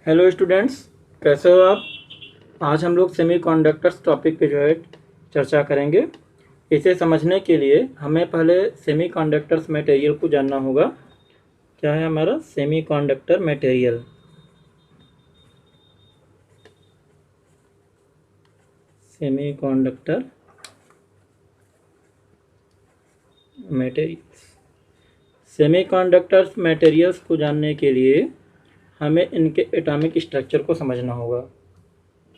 Hello students, कैसे हो आप। आज हम लोग सेमीकंडक्टर्स टॉपिक पे जो है चर्चा करेंगे। इसे समझने के लिए हमें पहले सेमीकंडक्टर्स मटेरियल को जानना होगा। क्या है हमारा semiconductor material. Semiconductor materials semiconductors materials को जानने के लिए हमें इनके एटॉमिक स्ट्रक्चर को समझना होगा।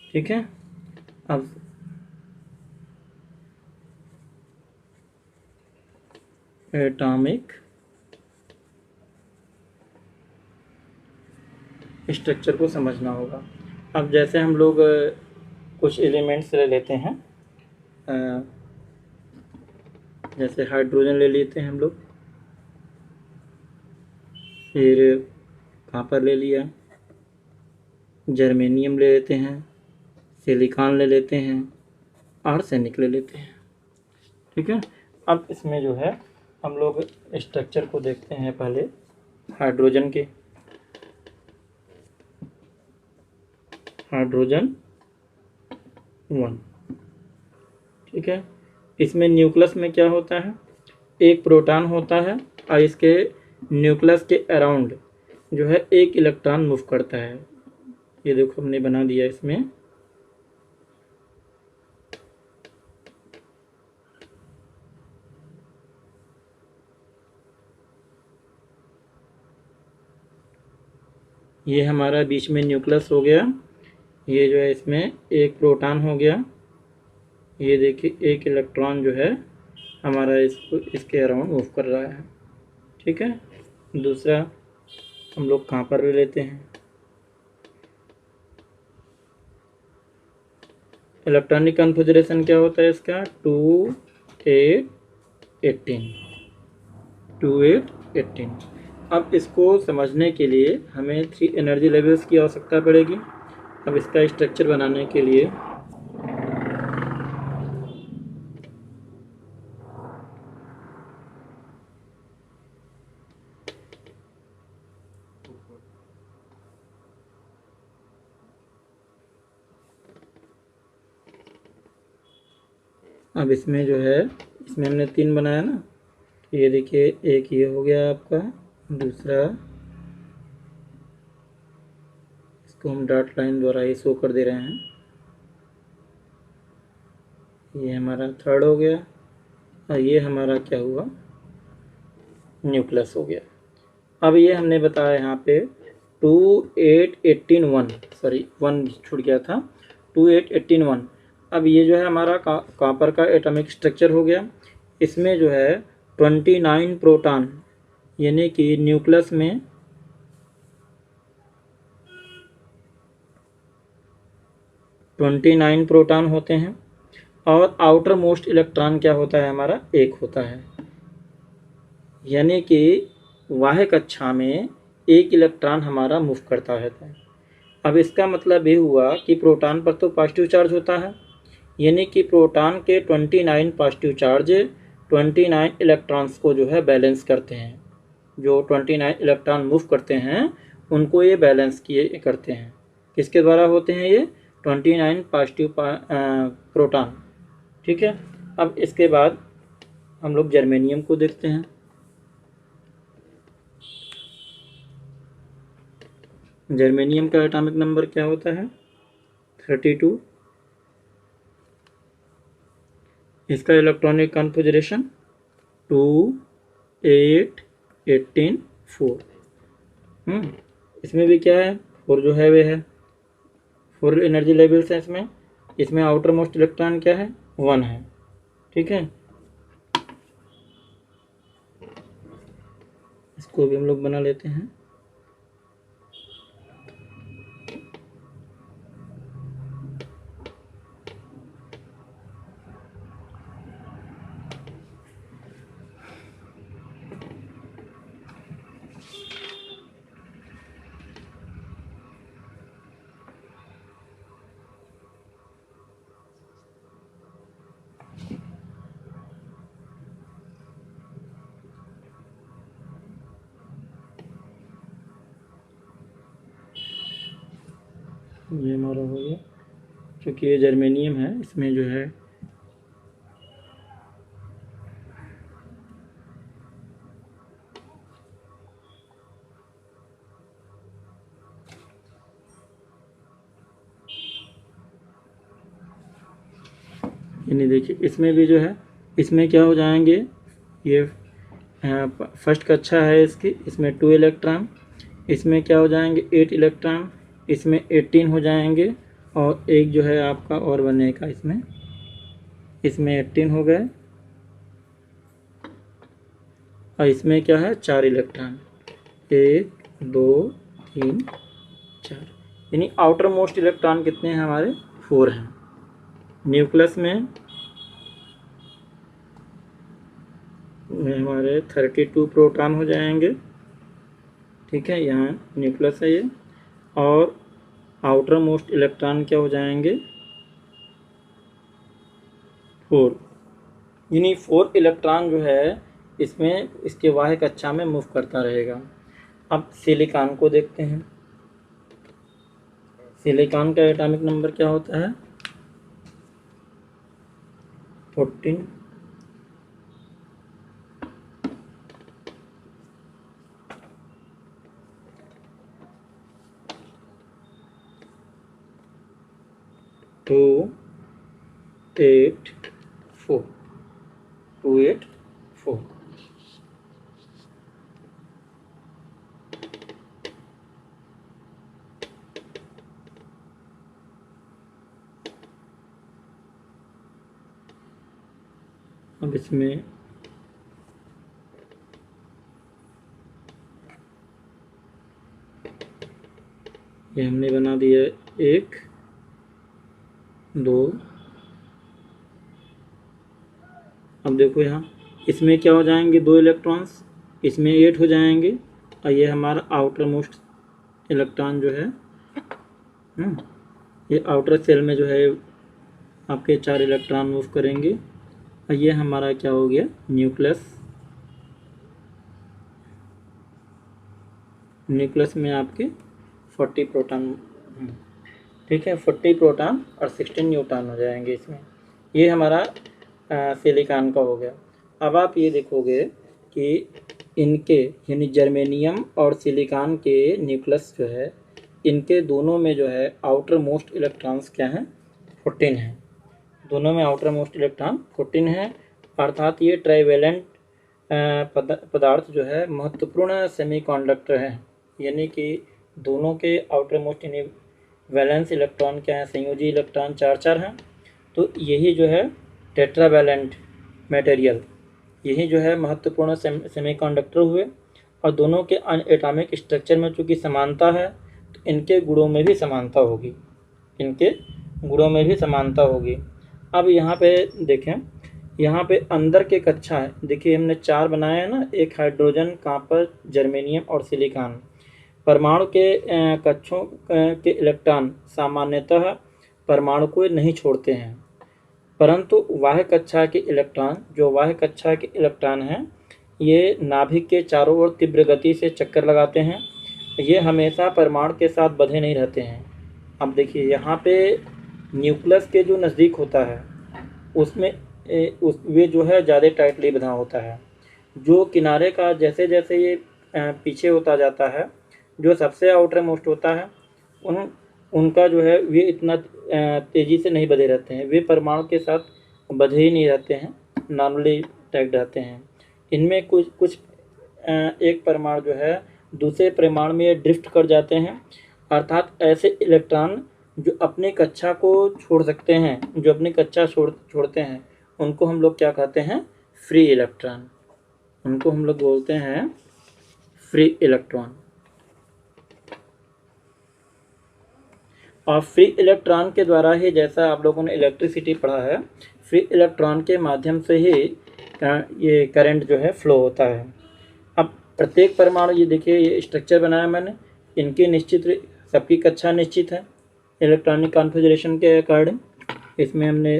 ठीक है। अब एटॉमिक स्ट्रक्चर को समझना होगा। अब जैसे हम लोग कुछ एलिमेंट्स ले लेते हैं, जैसे हाइड्रोजन ले लेते हैं हम लोग, फिर कॉपर ले लिया, जर्मेनियम ले लेते हैं, सिलिकॉन ले लेते हैं, आर्सेनिक ले लेते हैं। ठीक है। अब इसमें जो है हम लोग स्ट्रक्चर को देखते हैं पहले हाइड्रोजन के। हाइड्रोजन 1। ठीक है। इसमें न्यूक्लियस में क्या होता है, एक प्रोटॉन होता है और इसके न्यूक्लियस के अराउंड जो है एक इलेक्ट्रॉन मूव करता है। ये देखो हमने बना दिया इसमें। ये हमारा बीच में न्यूक्लियस हो गया। ये जो है इसमें एक प्रोटॉन हो गया। ये देखिए एक इलेक्ट्रॉन जो है हमारा इसको इसके अराउंड मूव कर रहा है। ठीक है। दूसरा हम लोग कॉपर ले लेते हैं। इलेक्ट्रॉनिक कन्फिग्रेशन क्या होता है इसका, 2 8 18। 2 8 18। अब इसको समझने के लिए हमें 3 एनर्जी लेवल्स की आवश्यकता पड़ेगी। अब इसका स्ट्रक्चर बनाने के लिए अब इसमें जो है, इसमें हमने 3 बनाया ना, तो ये देखिए एक ये हो गया आपका, दूसरा इसको हम डॉट लाइन द्वारा ही शो कर दे रहे हैं, ये हमारा थर्ड हो गया, और ये हमारा क्या हुआ, न्यूक्लियस हो गया। अब ये हमने बताया यहाँ पे 2 8 18 1, सॉरी 1 छूट गया था, 2 8 18 1। अब ये जो है हमारा कॉपर का एटॉमिक स्ट्रक्चर हो गया। इसमें जो है 29 प्रोटॉन, यानी कि न्यूक्लियस में 29 प्रोटॉन होते हैं, और आउटर मोस्ट इलेक्ट्रॉन क्या होता है हमारा, 1 होता है। यानी कि वाह्य कक्षा में एक इलेक्ट्रॉन हमारा मूव करता है। अब इसका मतलब ये हुआ कि प्रोटॉन पर तो पॉजिटिव चार्ज होता है, यानी कि प्रोटॉन के 29 पॉजिटिव चार्ज 29 इलेक्ट्रॉन्स को जो है बैलेंस करते हैं। जो 29 इलेक्ट्रॉन मूव करते हैं उनको ये बैलेंस किए करते हैं। किसके द्वारा होते हैं ये, 29 पॉजिटिव प्रोटॉन। ठीक है। अब इसके बाद हम लोग जर्मेनियम को देखते हैं। जर्मेनियम का एटॉमिक नंबर क्या होता है, 32। इसका इलेक्ट्रॉनिक कॉन्फ़िगरेशन 2 8 18 4। इसमें भी क्या है, 4 जो है वे है, 4 एनर्जी लेवल्स हैं इसमें। इसमें आउटर मोस्ट इलेक्ट्रॉन क्या है, 1 है। ठीक है। इसको भी हम लोग बना लेते हैं। ये हमारा हो गया। क्योंकि ये जर्मेनियम है, इसमें जो है यानी देखिए इसमें भी जो है, इसमें क्या हो जाएंगे, ये फर्स्ट कक्षा है इसकी, इसमें 2 इलेक्ट्रॉन, इसमें क्या हो जाएंगे 8 इलेक्ट्रॉन, इसमें 18 हो जाएंगे, और एक जो है आपका और बनेगा इसमें 18 हो गए, और इसमें क्या है 4 इलेक्ट्रॉन, 1 2 3 4, यानी आउटर मोस्ट इलेक्ट्रॉन कितने हैं हमारे 4 हैं। न्यूक्लियस में हमारे 32 प्रोटॉन हो जाएंगे, ठीक है, यहाँ न्यूक्लियस है ये, और आउटर मोस्ट इलेक्ट्रॉन क्या हो जाएंगे 4, यानी 4 इलेक्ट्रॉन जो है इसमें इसके वाह्य कक्षा में मूव करता रहेगा। अब सिलिकॉन को देखते हैं। सिलिकॉन का एटॉमिक नंबर क्या होता है 14, टू 8 4 2 8 4। अब इसमें ये हमने बना दिया 1 2। अब देखो यहाँ इसमें क्या हो जाएंगे 2 इलेक्ट्रॉन्स, इसमें 8 हो जाएंगे, और ये हमारा आउटर मोस्ट इलेक्ट्रॉन जो है ये आउटर सेल में जो है आपके 4 इलेक्ट्रॉन मूव करेंगे, और ये हमारा क्या हो गया न्यूक्लियस। न्यूक्लियस में आपके 40 प्रोटॉन, ठीक है, 40 प्रोटॉन और 16 न्यूट्रॉन हो जाएंगे इसमें। ये हमारा सिलिकॉन का हो गया। अब आप ये देखोगे कि इनके यानी जर्मेनियम और सिलिकॉन के न्यूक्लियस जो है इनके दोनों में जो है आउटर मोस्ट इलेक्ट्रॉन्स क्या हैं 14 हैं। दोनों में आउटर मोस्ट इलेक्ट्रॉन 14 है, अर्थात ये ट्राइवेलेंट पदार्थ जो है महत्वपूर्ण सेमीकंडक्टर है, यानी कि दोनों के आउटर मोस्ट यानी वैलेंस इलेक्ट्रॉन क्या है संयोजी इलेक्ट्रॉन 4 हैं। तो यही जो है टेट्रावैलेंट मटेरियल, यही जो है महत्वपूर्ण सेमीकंडक्टर हुए, और दोनों के एटॉमिक स्ट्रक्चर में चूँकि समानता है तो इनके गुणों में भी समानता होगी, इनके गुणों में भी समानता होगी। अब यहाँ पे देखें, यहाँ पे अंदर के कक्षा है, देखिए हमने 4 बनाए हैं ना, एक हाइड्रोजन, कॉपर, जर्मेनियम और सिलिकॉन। परमाणु के कक्षों के इलेक्ट्रॉन सामान्यतः परमाणु को नहीं छोड़ते हैं, परंतु बाह्य कक्षा के इलेक्ट्रॉन, जो बाह्य कक्षा के इलेक्ट्रॉन हैं, ये नाभिक के चारों ओर तीव्र गति से चक्कर लगाते हैं, ये हमेशा परमाणु के साथ बंधे नहीं रहते हैं। अब देखिए यहाँ पे न्यूक्लियस के जो नज़दीक होता है उसमें वे जो है ज़्यादा टाइटली बंधा होता है, जो किनारे का जैसे जैसे ये पीछे होता जाता है, जो सबसे आउटर मोस्ट होता है उनका जो है वे इतना तेज़ी से नहीं बंधे रहते हैं, वे परमाणु के साथ बंधे ही नहीं रहते हैं, नॉर्मली टैग्ड रहते हैं। इनमें कुछ एक परमाणु जो है दूसरे परमाणु में ड्रिफ्ट कर जाते हैं, अर्थात ऐसे इलेक्ट्रॉन जो अपनी कक्षा को छोड़ सकते हैं, जो अपनी कक्षा छोड़ते हैं, उनको हम लोग क्या कहते हैं फ्री इलेक्ट्रॉन, उनको हम लोग बोलते हैं फ्री इलेक्ट्रॉन। और फ्री इलेक्ट्रॉन के द्वारा ही, जैसा आप लोगों ने इलेक्ट्रिसिटी पढ़ा है, फ्री इलेक्ट्रॉन के माध्यम से ही ये करंट जो है फ्लो होता है। अब प्रत्येक परमाणु, ये देखिए ये स्ट्रक्चर बनाया मैंने, इनकी निश्चित सबकी कक्षा निश्चित है इलेक्ट्रॉनिक कॉन्फ़िगरेशन के अकॉर्डिंग। इसमें हमने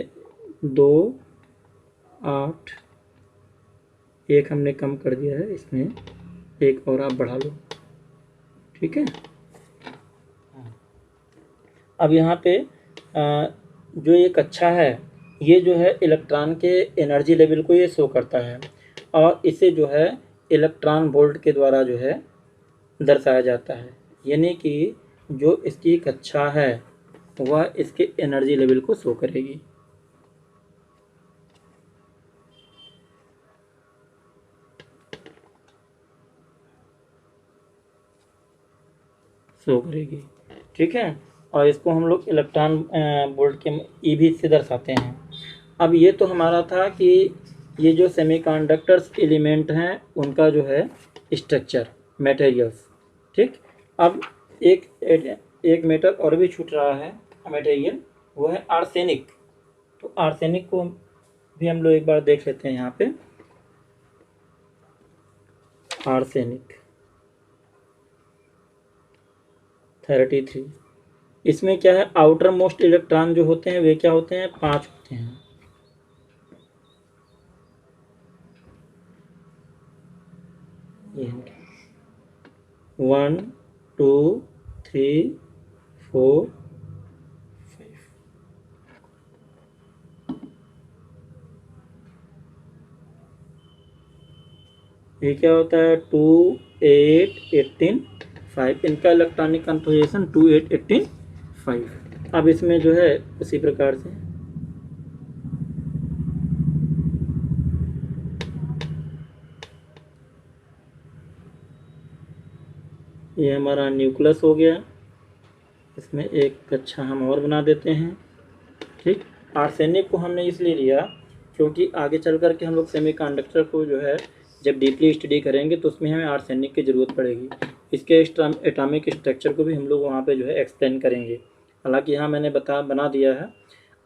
2 8 एक हमने कम कर दिया है, इसमें एक और आप बढ़ा लो, ठीक है। अब यहाँ पे जो ये कक्षा है, ये जो है इलेक्ट्रॉन के एनर्जी लेवल को ये शो करता है और इसे जो है इलेक्ट्रॉन वोल्ट के द्वारा जो है दर्शाया जाता है। यानी कि जो इसकी कक्षा है वह इसके एनर्जी लेवल को शो करेगी। शो करेगी, ठीक है। और इसको हम लोग इलेक्ट्रॉन वोल्ट के ईवी से दर्शाते हैं। अब ये तो हमारा था कि ये जो सेमीकंडक्टर्स एलिमेंट हैं उनका जो है स्ट्रक्चर, मटेरियल्स, ठीक। अब एक एक मेटल और भी छूट रहा है मटेरियल, वो है आर्सेनिक। तो आर्सेनिक को भी हम लोग एक बार देख लेते हैं यहाँ पे। आर्सेनिक 33, इसमें क्या है, आउटर मोस्ट इलेक्ट्रॉन जो होते हैं वे क्या होते हैं, 5 होते हैं। ये 1 2 3 4 5। ये क्या होता है, 2 8 18 5। इनका इलेक्ट्रॉनिक कन्फिग्रेशन 2 8 18 5। अब इसमें जो है उसी प्रकार से ये हमारा न्यूक्लियस हो गया। इसमें एक कक्षा हम और बना देते हैं, ठीक। आर्सेनिक को हमने इसलिए लिया क्योंकि आगे चल कर के हम लोग सेमीकंडक्टर को जो है जब डीपली स्टडी करेंगे तो उसमें हमें आर्सेनिक की ज़रूरत पड़ेगी। इसके एटॉमिक स्ट्रक्चर को भी हम लोग वहाँ पे जो है एक्सप्लेन करेंगे। हालांकि यहाँ मैंने बना दिया है।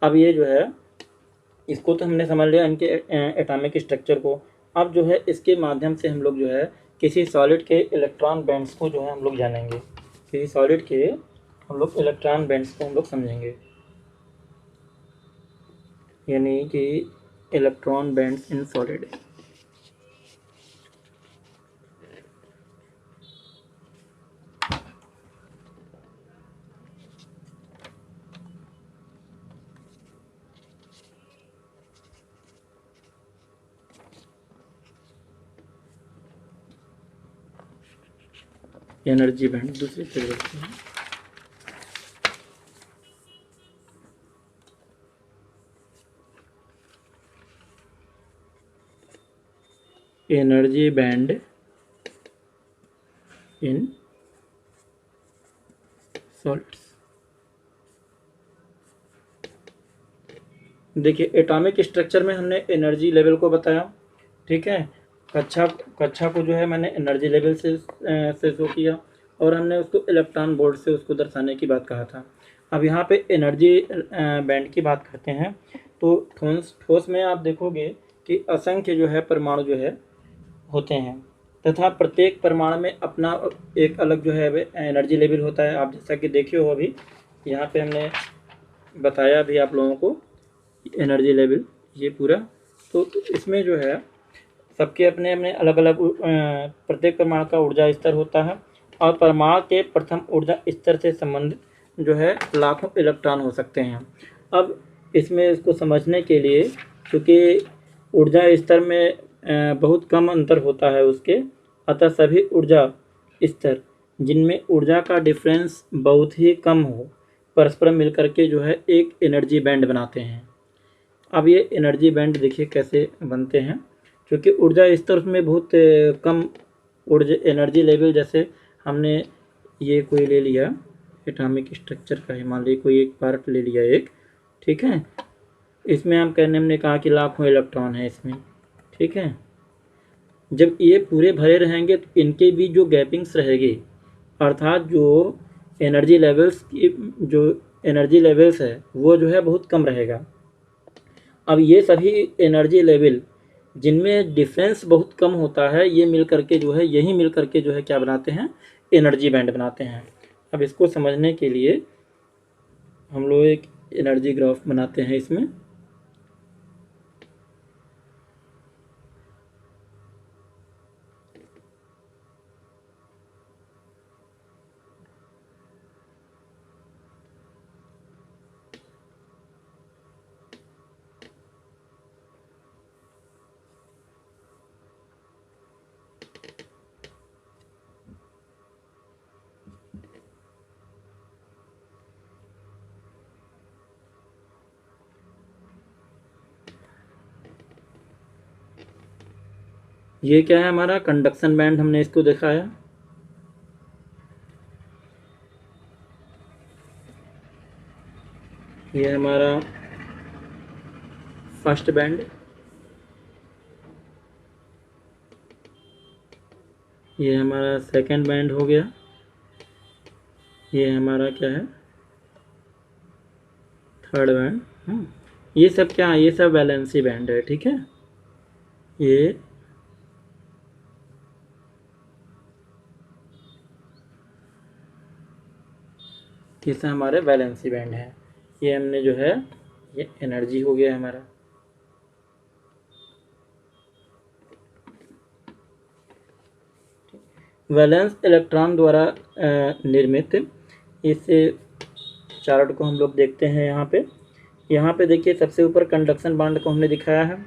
अब ये जो है इसको तो हमने समझ लिया, इनके एटॉमिक स्ट्रक्चर को। अब जो है इसके माध्यम से हम लोग जो है किसी सॉलिड के इलेक्ट्रॉन बैंड्स को जो है हम लोग जानेंगे। किसी सॉलिड के हम लोग इलेक्ट्रॉन बैंड्स को हम लोग समझेंगे, यानी कि electron bands in solid. Energy band दूसरे से बोलते हैं। Energy band in solids. देखिए एटॉमिक स्ट्रक्चर में हमने एनर्जी लेवल को बताया, ठीक है। कक्षा को जो है मैंने एनर्जी लेवल से शो किया और हमने उसको इलेक्ट्रॉन वोल्ट से उसको दर्शाने की बात कहा था। अब यहाँ पे एनर्जी बैंड की बात करते हैं। तो ठोस में आप देखोगे कि असंख्य जो है परमाणु जो है होते हैं तथा प्रत्येक परमाणु में अपना एक अलग जो है एनर्जी लेवल होता है। आप जैसा कि देखे हो अभी यहाँ पे हमने बताया भी आप लोगों को एनर्जी लेवल ये पूरा। तो इसमें जो है सबके अपने अपने अलग अलग प्रत्येक परमाणु का ऊर्जा स्तर होता है और परमाणु के प्रथम ऊर्जा स्तर से संबंधित जो है लाखों इलेक्ट्रॉन हो सकते हैं। अब इसमें इसको समझने के लिए, क्योंकि ऊर्जा स्तर में बहुत कम अंतर होता है उसके, अतः सभी ऊर्जा स्तर जिनमें ऊर्जा का डिफरेंस बहुत ही कम हो परस्पर मिलकर के जो है एक एनर्जी बैंड बनाते हैं। अब ये एनर्जी बैंड देखिए कैसे बनते हैं, क्योंकि ऊर्जा स्तर में बहुत कम ऊर्जा एनर्जी लेवल। जैसे हमने ये कोई ले लिया एटॉमिक स्ट्रक्चर का, मान लीजिए कोई एक पार्ट ले लिया एक, ठीक है। इसमें हम कहने हमने कहा कि लाखों इलेक्ट्रॉन है इसमें, ठीक है। जब ये पूरे भरे रहेंगे तो इनके भी जो गैपिंग्स रहेगी, अर्थात जो एनर्जी लेवल्स की जो एनर्जी लेवल्स है वो जो है बहुत कम रहेगा। अब ये सभी एनर्जी लेवल जिनमें डिफरेंस बहुत कम होता है ये मिल करके जो है यही मिल करके जो है क्या बनाते हैं, एनर्जी बैंड बनाते हैं। अब इसको समझने के लिए हम लोग एक एनर्जी ग्राफ बनाते हैं इसमें। ये क्या है हमारा कंडक्शन बैंड, हमने इसको दिखाया। ये हमारा फर्स्ट बैंड, ये हमारा सेकंड बैंड हो गया, ये हमारा क्या है थर्ड बैंड। ये सब क्या है, ये सब वैलेंसी बैंड है, ठीक है। ये सब हमारे वैलेंसी बैंड है। ये हमने जो है ये एनर्जी हो गया हमारा। वैलेंस इलेक्ट्रॉन द्वारा निर्मित इस चार्ट को हम लोग देखते हैं यहाँ पे देखिए सबसे ऊपर कंडक्शन बैंड को हमने दिखाया है।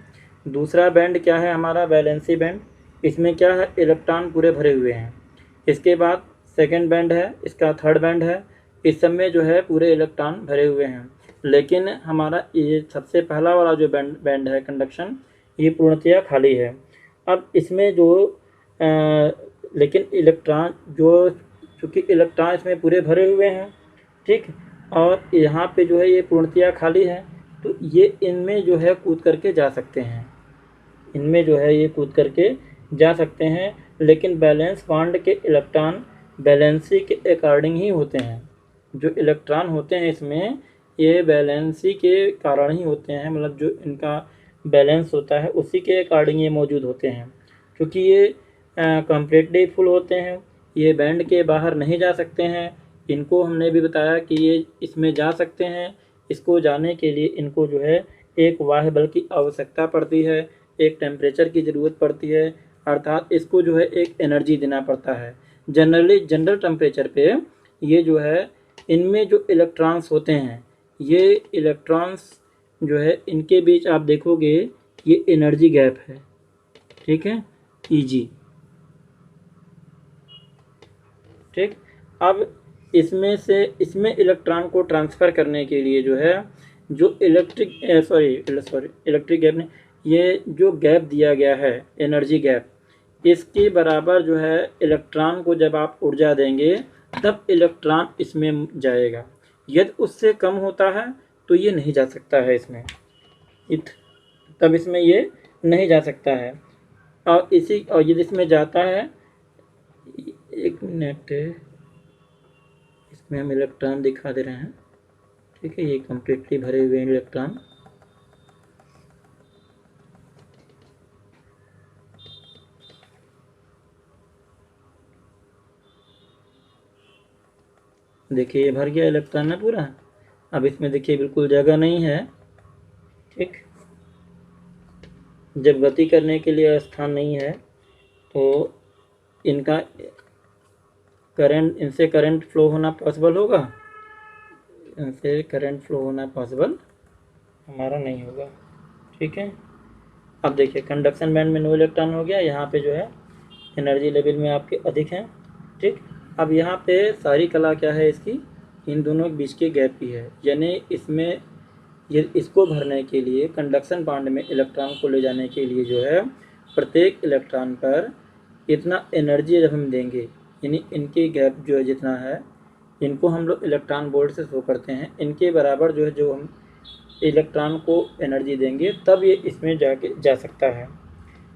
दूसरा बैंड क्या है हमारा वैलेंसी बैंड, इसमें क्या है इलेक्ट्रॉन पूरे भरे हुए हैं। इसके बाद सेकंड बैंड है, इसका थर्ड बैंड है, इस सब में जो है पूरे इलेक्ट्रॉन भरे हुए हैं। लेकिन हमारा ये सबसे पहला वाला जो बैंड है कंडक्शन, ये पूर्णतया खाली है। अब इसमें जो लेकिन इलेक्ट्रॉन जो चूँकि इलेक्ट्रॉन इसमें पूरे भरे हुए हैं, ठीक, और यहाँ पे जो है ये पूर्णतया खाली है, तो ये इनमें जो है कूद करके जा सकते हैं, इनमें जो है ये कूद करके जा सकते हैं। लेकिन बैलेंस बॉन्ड के इलेक्ट्रॉन बैलेंसी के अकॉर्डिंग ही होते हैं। जो इलेक्ट्रॉन होते हैं इसमें ये बैलेंसी के कारण ही होते हैं, मतलब जो इनका बैलेंस होता है उसी के अकॉर्डिंग ये मौजूद होते हैं। क्योंकि ये कम्प्लीटली फुल होते हैं, ये बैंड के बाहर नहीं जा सकते हैं। इनको हमने भी बताया कि ये इसमें जा सकते हैं, इसको जाने के लिए इनको जो है एक बाह्य बल की आवश्यकता पड़ती है, एक टेम्परेचर की ज़रूरत पड़ती है, अर्थात इसको जो है एक एनर्जी देना पड़ता है। जनरल टेम्परेचर पे ये जो है इनमें जो इलेक्ट्रॉन्स होते हैं, ये इलेक्ट्रॉन्स जो है इनके बीच आप देखोगे ये एनर्जी गैप है, ठीक है, ईजी, ठीक। अब इसमें इलेक्ट्रॉन को ट्रांसफ़र करने के लिए जो है जो इलेक्ट्रिक गैप ने ये जो गैप दिया गया है एनर्जी गैप, इसके बराबर जो है इलेक्ट्रॉन को जब आप ऊर्जा देंगे तब इलेक्ट्रॉन इसमें जाएगा। यदि उससे कम होता है तो ये नहीं जा सकता है इसमें, तब इसमें ये नहीं जा सकता है। और यदि इसमें जाता है, एक मिनट, इसमें हम इलेक्ट्रॉन दिखा दे रहे हैं, ठीक है, ये कम्प्लीटली भरे हुए हैं इलेक्ट्रॉन। देखिए ये भर गया इलेक्ट्रॉन है पूरा। अब इसमें देखिए बिल्कुल जगह नहीं है, ठीक। जब गति करने के लिए स्थान नहीं है तो इनका इनसे करंट फ्लो होना पॉसिबल होगा, इनसे करंट फ्लो होना पॉसिबल हमारा नहीं होगा, ठीक है। अब देखिए कंडक्शन बैंड में नो इलेक्ट्रॉन हो गया, यहाँ पे जो है एनर्जी लेवल में आपके अधिक हैं, ठीक। अब यहाँ पे सारी कला क्या है इसकी, इन दोनों के बीच के गैप की है। यानी इसमें ये इसको भरने के लिए कंडक्शन बॉन्ड में इलेक्ट्रॉन को ले जाने के लिए जो है प्रत्येक इलेक्ट्रॉन पर इतना एनर्जी जब हम देंगे, यानी इनकी गैप जो है जितना है, इनको हम लोग इलेक्ट्रॉन वोल्ट से शो करते हैं, इनके बराबर जो है जो हम इलेक्ट्रॉन को एनर्जी देंगे तब ये इसमें जा सकता है,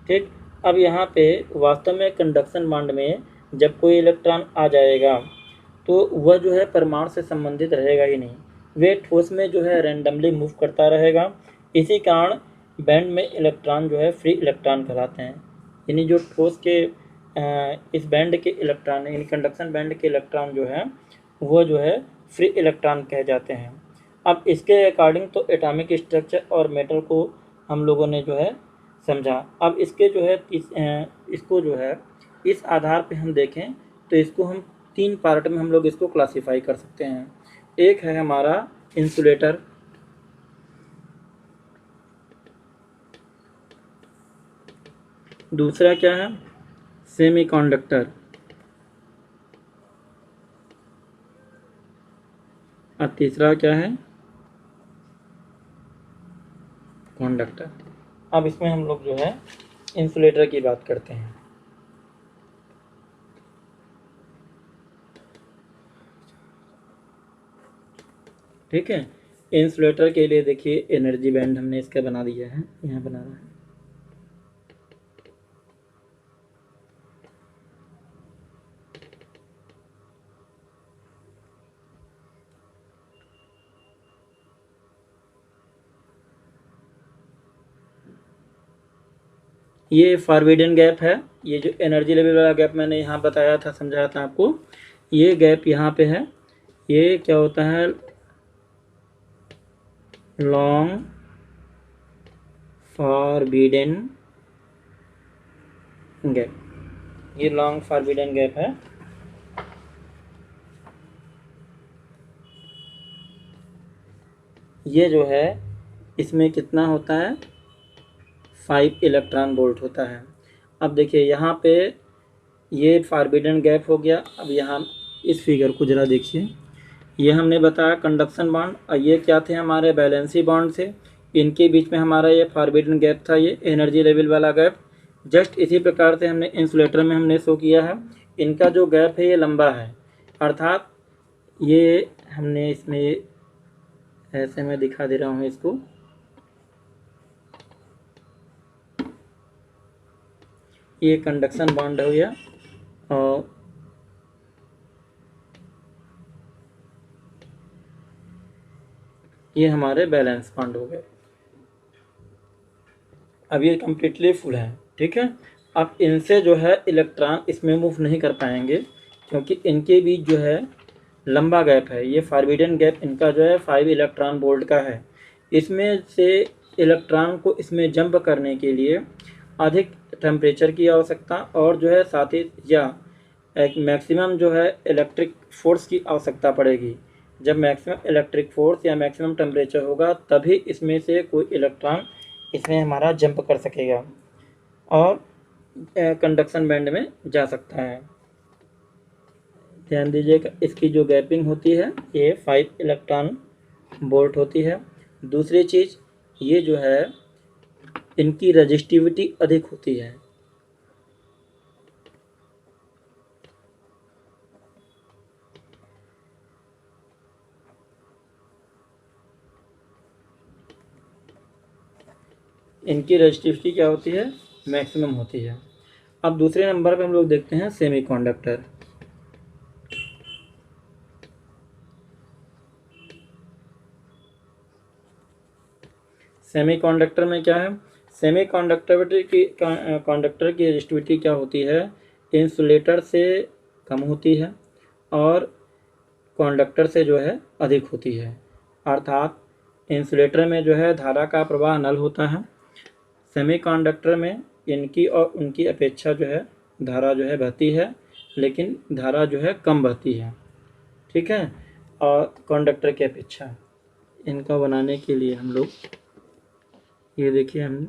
ठीक। अब यहाँ पे वास्तव में कंडक्शन बॉन्ड में जब कोई इलेक्ट्रॉन आ जाएगा तो वह जो है परमाणु से संबंधित रहेगा ही नहीं, वे ठोस में जो है रैंडमली मूव करता रहेगा। इसी कारण बैंड में इलेक्ट्रॉन जो है फ्री इलेक्ट्रॉन कहलाते हैं। यानी जो ठोस के इस बैंड के इलेक्ट्रॉन यानी कंडक्शन बैंड के इलेक्ट्रॉन जो है वो जो है फ्री इलेक्ट्रॉन कहे जाते हैं। अब इसके अकॉर्डिंग तो एटॉमिक स्ट्रक्चर और मेटल को हम लोगों ने जो है समझा। अब इसके जो है इसको जो है इस आधार पे हम देखें तो इसको हम 3 पार्ट में हम लोग इसको क्लासीफाई कर सकते हैं। एक है हमारा इंसुलेटर, दूसरा क्या है सेमीकंडक्टर, और तीसरा क्या है कंडक्टर। अब इसमें हम लोग जो है इंसुलेटर की बात करते हैं। ठीक है, इंसुलेटर के लिए देखिए एनर्जी बैंड हमने इसका बना दिया है, यहाँ बना रहा है। ये फॉरबिडन गैप है, ये जो एनर्जी लेवल वाला गैप मैंने यहाँ बताया था, समझाया था आपको, ये गैप यहाँ पे है। ये क्या होता है, लॉन्ग फॉरबिडन गैप, ये लॉन्ग फॉरबिडन गैप है। ये जो है इसमें कितना होता है, 5 इलेक्ट्रॉन वोल्ट होता है। अब देखिए यहाँ पे ये फॉरबिडन गैप हो गया। अब यहाँ इस फिगर को जरा देखिए, ये हमने बताया कंडक्शन बॉन्ड, और ये क्या थे हमारे वैलेंसी बॉन्ड थे, इनके बीच में हमारा ये फॉरबिडन गैप था, ये एनर्जी लेवल वाला गैप। जस्ट इसी प्रकार से हमने इंसुलेटर में हमने शो किया है, इनका जो गैप है ये लंबा है, अर्थात ये हमने इसमें ऐसे मैं दिखा दे रहा हूँ इसको, ये कंडक्शन बॉन्ड हो गया और ये हमारे बैलेंस बॉन्ड हो गए। अब ये कम्प्लीटली फुल है। ठीक है, अब इनसे जो है इलेक्ट्रॉन इसमें मूव नहीं कर पाएंगे, क्योंकि इनके बीच जो है लंबा गैप है। ये फॉरबिडन गैप इनका जो है 5 इलेक्ट्रॉन वोल्ट का है। इसमें से इलेक्ट्रॉन को इसमें जंप करने के लिए अधिक टेम्परेचर की आवश्यकता और जो है साथ ही या एक मैक्सिमम जो है इलेक्ट्रिक फोर्स की आवश्यकता पड़ेगी। जब मैक्सिमम इलेक्ट्रिक फोर्स या मैक्सिमम टेम्परेचर होगा तभी इसमें से कोई इलेक्ट्रॉन इसमें हमारा जंप कर सकेगा और कंडक्शन बैंड में जा सकता है। ध्यान दीजिएगा, इसकी जो गैपिंग होती है ये 5 इलेक्ट्रॉन वोल्ट होती है। दूसरी चीज़ ये जो है इनकी रजिस्टिविटी अधिक होती है। इनकी रजिस्टिविटी क्या होती है, मैक्सिमम होती है। अब दूसरे नंबर पे हम लोग देखते हैं सेमीकंडक्टर। सेमीकंडक्टर में क्या है, सेमीकंडक्टर की रजिस्टिविटी क्या होती है, इंसुलेटर से कम होती है और कंडक्टर से जो है अधिक होती है। अर्थात इंसुलेटर में जो है धारा का प्रवाह नल होता है, सेमीकंडक्टर में इनकी और उनकी अपेक्षा जो है धारा जो है बहती है, लेकिन धारा जो है कम बहती है। ठीक है, और कंडक्टर की अपेक्षा इनका बनाने के लिए हम लोग ये देखिए, हम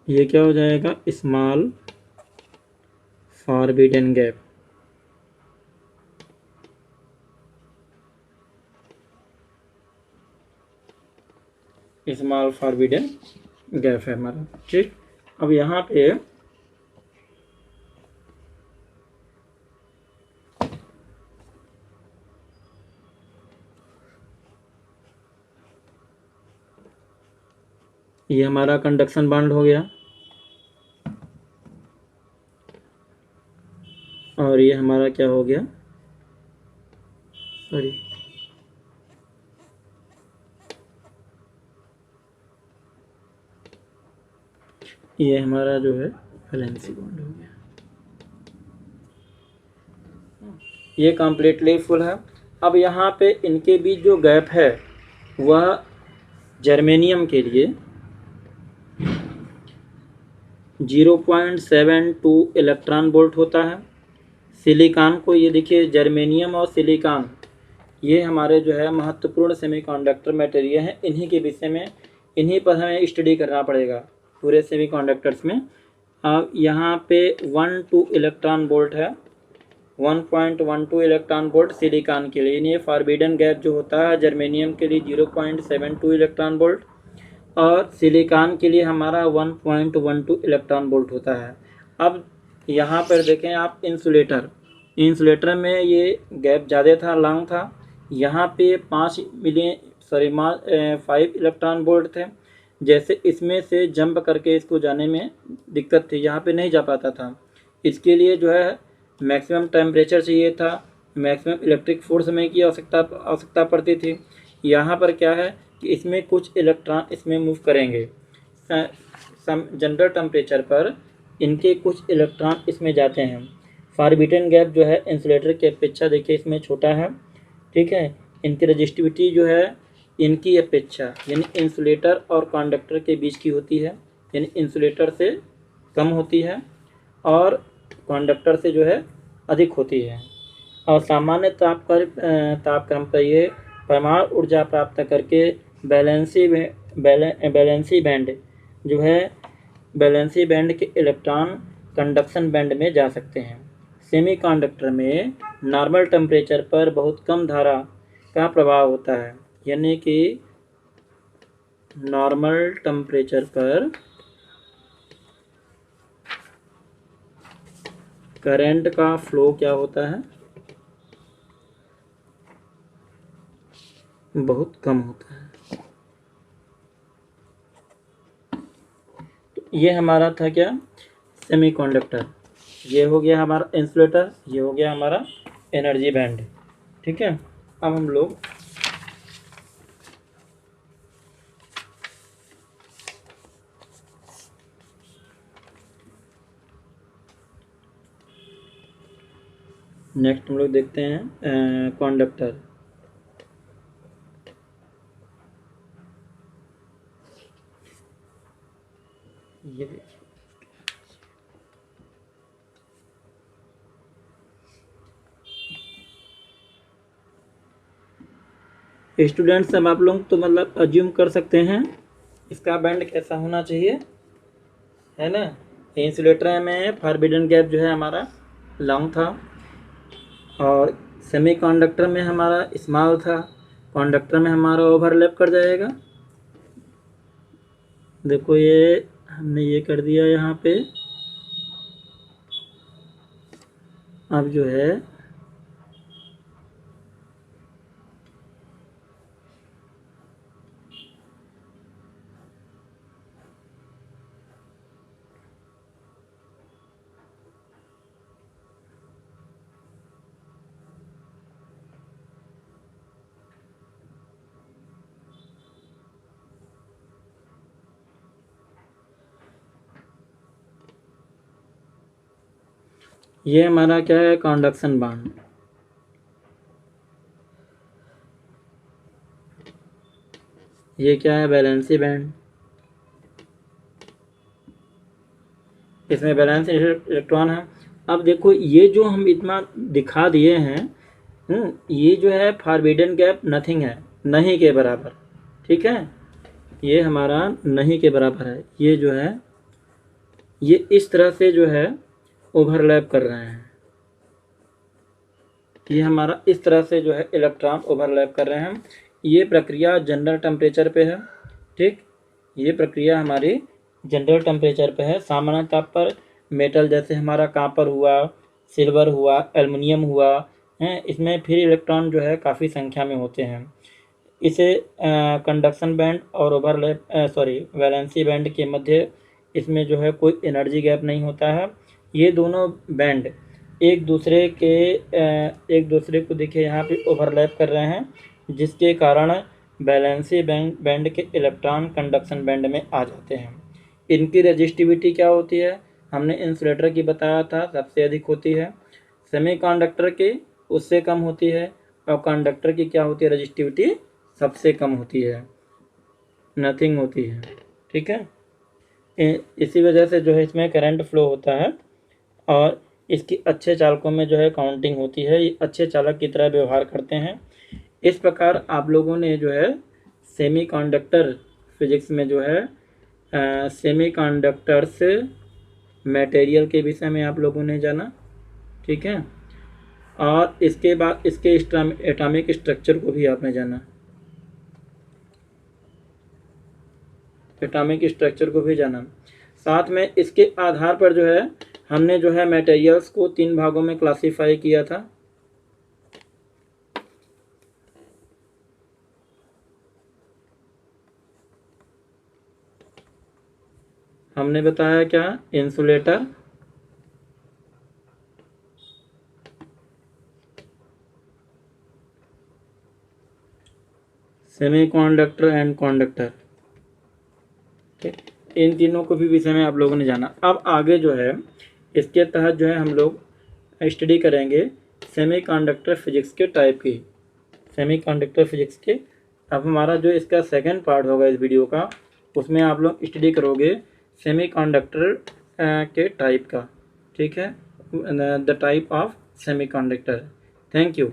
ये क्या हो जाएगा, small forbidden gap. Small forbidden gap है हमारा। ठीक, अब यहाँ पे ये हमारा कंडक्शन बॉन्ड हो गया और ये हमारा क्या हो गया, सॉरी, ये हमारा जो है वैलेंसी बॉन्ड हो गया। ये कम्प्लीटली फुल है। अब यहाँ पे इनके बीच जो गैप है वह जर्मेनियम के लिए 0.72 इलेक्ट्रॉन वोल्ट होता है। सिलिकॉन को, ये देखिए जर्मेनियम और सिलिकॉन ये हमारे जो है महत्वपूर्ण सेमीकंडक्टर मटेरियल हैं। इन्हीं के विषय में, इन्हीं पर हमें स्टडी करना पड़ेगा। पूरे सेमीकंडक्टर्स में। अब यहाँ पे 1.2 इलेक्ट्रॉन वोल्ट है, 1.12 इलेक्ट्रॉन वोल्ट सिलिकॉन के लिए। ये फॉरबिडन गैप जो होता है जर्मेनियम के लिए 0.72 इलेक्ट्रॉन वोल्ट और सिलिकॉन के लिए हमारा 1.12 इलेक्ट्रॉन वोल्ट होता है। अब यहाँ पर देखें आप इंसुलेटर में ये गैप ज़्यादा था, लॉन्ग था। यहाँ पे 5 इलेक्ट्रॉन वोल्ट थे। जैसे इसमें से जंप करके इसको जाने में दिक्कत थी, यहाँ पे नहीं जा पाता था। इसके लिए जो है मैक्सिमम टेम्परेचर चाहिए था, मैक्सिमम इलेक्ट्रिक फोर्स में की आवश्यकता पड़ती थी। यहाँ पर क्या है कि इसमें कुछ इलेक्ट्रॉन इसमें मूव करेंगे, जनरल टेम्परेचर पर इनके कुछ इलेक्ट्रॉन इसमें जाते हैं। फॉरबिडन गैप जो है इंसुलेटर की अपेक्षा देखिए इसमें छोटा है, ठीक है। इनकी रजिस्टिविटी जो है इनकी अपेक्षा यानी इंसुलेटर और कंडक्टर के बीच की होती है, यानी इंसुलेटर से कम होती है और कंडक्टर से जो है अधिक होती है। और सामान्य तापक्रम पर ये परमाणु ऊर्जा प्राप्त करके बैलेंसी बैंड के इलेक्ट्रॉन कंडक्शन बैंड में जा सकते हैं। सेमीकंडक्टर में नॉर्मल टेम्परेचर पर बहुत कम धारा का प्रभाव होता है, यानी कि नॉर्मल टेम्परेचर पर करंट का फ्लो क्या होता है, बहुत कम होता है। तो ये हमारा था क्या, सेमीकंडक्टर। ये हो गया हमारा इंसुलेटर, ये हो गया हमारा एनर्जी बैंड, ठीक है। अब हम लोग नेक्स्ट हम लोग देखते हैं कंडक्टर। ये स्टूडेंट्स, अब आप लोग तो मतलब अज्यूम कर सकते हैं इसका बैंड कैसा होना चाहिए, है ना। इंसुलेटर में फॉरबिडन गैप जो है हमारा लॉन्ग था और सेमीकंडक्टर में हमारा स्मॉल था, कंडक्टर में हमारा ओवरलैप कर जाएगा। देखो ये हमने ये कर दिया यहाँ पे। अब जो है ये हमारा क्या है, कंडक्शन बांड। ये क्या है, वैलेंसी बैंड। इसमें वैलेंस इलेक्ट्रॉन है। अब देखो ये जो हम इतना दिखा दिए हैं, ये जो है फॉरबिडन गैप नथिंग है, नहीं के बराबर, ठीक है। ये हमारा नहीं के बराबर है। ये जो है ये इस तरह से जो है ओवरलैप कर रहे हैं। ये हमारा इस तरह से जो है इलेक्ट्रॉन ओवरलैप कर रहे हैं। ये प्रक्रिया जनरल टेम्परेचर पे है, ठीक। ये प्रक्रिया हमारी जनरल टेम्परेचर पे है। सामान्य ताप पर मेटल जैसे हमारा कापर हुआ, सिल्वर हुआ, एल्युमिनियम हुआ है, इसमें फिर इलेक्ट्रॉन जो है काफ़ी संख्या में होते हैं। इसे कंडक्शन बैंड और वैलेंसी बैंड के मध्य इसमें जो है कोई एनर्जी गैप नहीं होता है। ये दोनों बैंड एक दूसरे को देखिए यहाँ पे ओवरलैप कर रहे हैं, जिसके कारण वैलेंसी बैंड के इलेक्ट्रॉन कंडक्शन बैंड में आ जाते हैं। इनकी रजिस्टिविटी क्या होती है, हमने इंसुलेटर की बताया था, सबसे अधिक होती है। सेमीकंडक्टर की उससे कम होती है और कंडक्टर की क्या होती है, रजिस्टिविटी सबसे कम होती है, नथिंग होती है, ठीक है। इसी वजह से जो है इसमें करंट फ्लो होता है और इसकी अच्छे चालकों में जो है काउंटिंग होती है। ये अच्छे चालक की तरह व्यवहार करते हैं। इस प्रकार आप लोगों ने जो है सेमीकंडक्टर फिजिक्स में जो है सेमीकंडक्टर्स मटेरियल के विषय में आप लोगों ने जाना, ठीक है। और इसके बाद इसके एटॉमिक स्ट्रक्चर को भी आपने जाना, एटॉमिक स्ट्रक्चर को भी जाना। साथ में इसके आधार पर जो है हमने जो है मटेरियल्स को 3 भागों में क्लासिफाई किया था। हमने बताया क्या, इंसुलेटर, सेमीकंडक्टर एंड कंडक्टर, ठीक। इन तीनों को भी विषय में आप लोगों ने जाना। अब आगे जो है इसके तहत जो है हम लोग स्टडी करेंगे सेमीकंडक्टर फिजिक्स के टाइप की, सेमीकंडक्टर फिजिक्स के। अब हमारा जो इसका सेकंड पार्ट होगा इस वीडियो का, उसमें आप लोग स्टडी करोगे सेमीकंडक्टर के टाइप का, ठीक है, the type of semiconductor. Thank you.